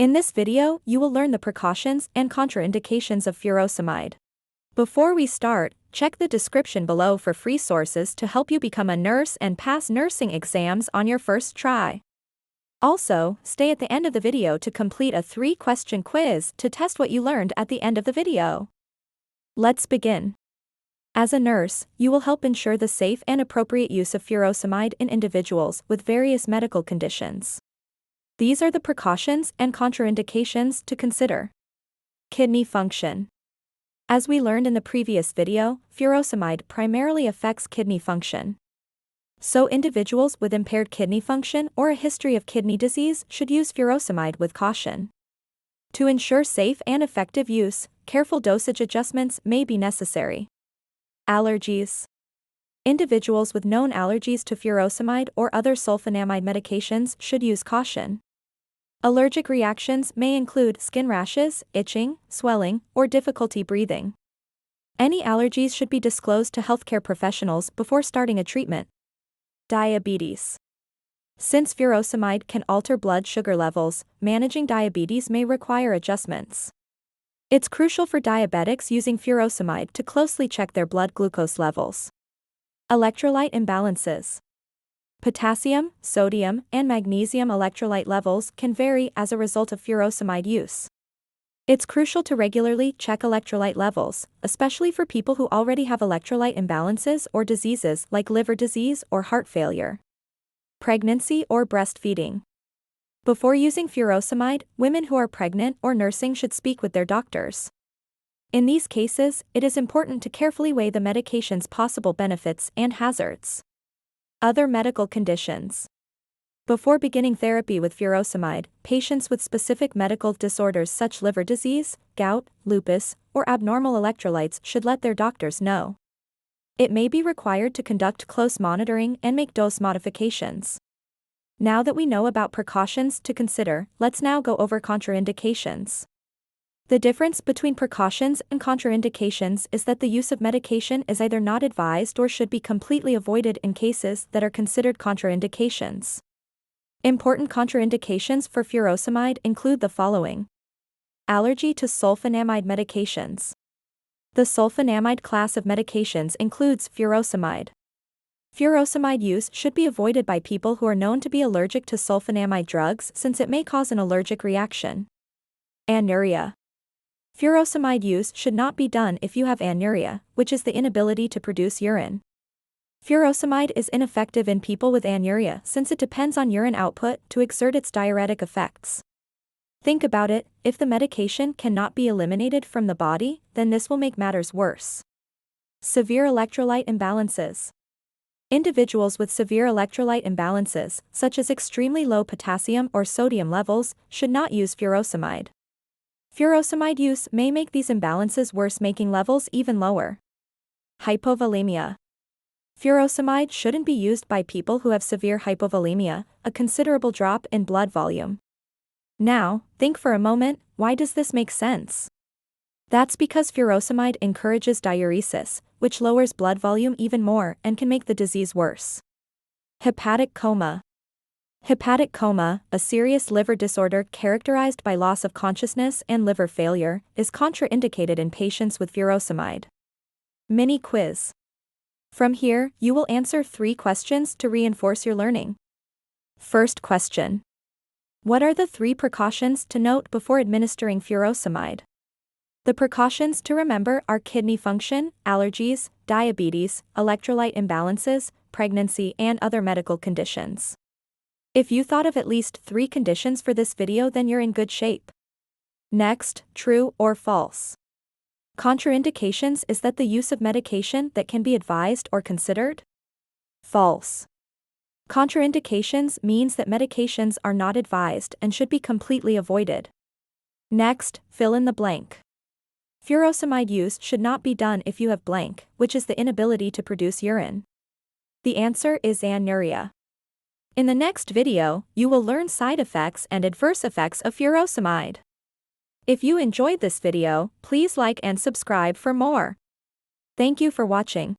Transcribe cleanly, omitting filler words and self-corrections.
In this video, you will learn the precautions and contraindications of furosemide. Before we start, check the description below for free sources to help you become a nurse and pass nursing exams on your first try. Also, stay at the end of the video to complete a 3-question quiz to test what you learned at the end of the video. Let's begin. As a nurse, you will help ensure the safe and appropriate use of furosemide in individuals with various medical conditions. These are the precautions and contraindications to consider. Kidney function. As we learned in the previous video, furosemide primarily affects kidney function. So individuals with impaired kidney function or a history of kidney disease should use furosemide with caution. To ensure safe and effective use, careful dosage adjustments may be necessary. Allergies. Individuals with known allergies to furosemide or other sulfonamide medications should use caution. Allergic reactions may include skin rashes, itching, swelling, or difficulty breathing. Any allergies should be disclosed to healthcare professionals before starting a treatment. Diabetes. Since furosemide can alter blood sugar levels, managing diabetes may require adjustments. It's crucial for diabetics using furosemide to closely check their blood glucose levels. Electrolyte imbalances. Potassium, sodium, and magnesium electrolyte levels can vary as a result of furosemide use. It's crucial to regularly check electrolyte levels, especially for people who already have electrolyte imbalances or diseases like liver disease or heart failure. Pregnancy or breastfeeding. Before using furosemide, women who are pregnant or nursing should speak with their doctors. In these cases, it is important to carefully weigh the medication's possible benefits and hazards. Other medical conditions. Before beginning therapy with furosemide, patients with specific medical disorders such as liver disease, gout, lupus, or abnormal electrolytes should let their doctors know. It may be required to conduct close monitoring and make dose modifications. Now that we know about precautions to consider, let's now go over contraindications. The difference between precautions and contraindications is that the use of medication is either not advised or should be completely avoided in cases that are considered contraindications. Important contraindications for furosemide include the following. Allergy to sulfonamide medications. The sulfonamide class of medications includes furosemide. Furosemide use should be avoided by people who are known to be allergic to sulfonamide drugs since it may cause an allergic reaction. Anuria. Furosemide use should not be done if you have anuria, which is the inability to produce urine. Furosemide is ineffective in people with anuria since it depends on urine output to exert its diuretic effects. Think about it, if the medication cannot be eliminated from the body, then this will make matters worse. Severe electrolyte imbalances. Individuals with severe electrolyte imbalances, such as extremely low potassium or sodium levels, should not use furosemide. Furosemide use may make these imbalances worse, making levels even lower. Hypovolemia. Furosemide shouldn't be used by people who have severe hypovolemia, a considerable drop in blood volume. Now, think for a moment, why does this make sense? That's because furosemide encourages diuresis, which lowers blood volume even more and can make the disease worse. Hepatic coma. Hepatic coma, a serious liver disorder characterized by loss of consciousness and liver failure, is contraindicated in patients with furosemide. Mini quiz. From here, you will answer 3 questions to reinforce your learning. First question. What are the 3 precautions to note before administering furosemide? The precautions to remember are kidney function, allergies, diabetes, electrolyte imbalances, pregnancy, and other medical conditions. If you thought of at least 3 conditions for this video, then you're in good shape. Next, true or false. Contraindications is that the use of medication that can be advised or considered? False. Contraindications means that medications are not advised and should be completely avoided. Next, fill in the blank. Furosemide use should not be done if you have blank, which is the inability to produce urine. The answer is anuria. In the next video, you will learn side effects and adverse effects of furosemide. If you enjoyed this video, please like and subscribe for more. Thank you for watching.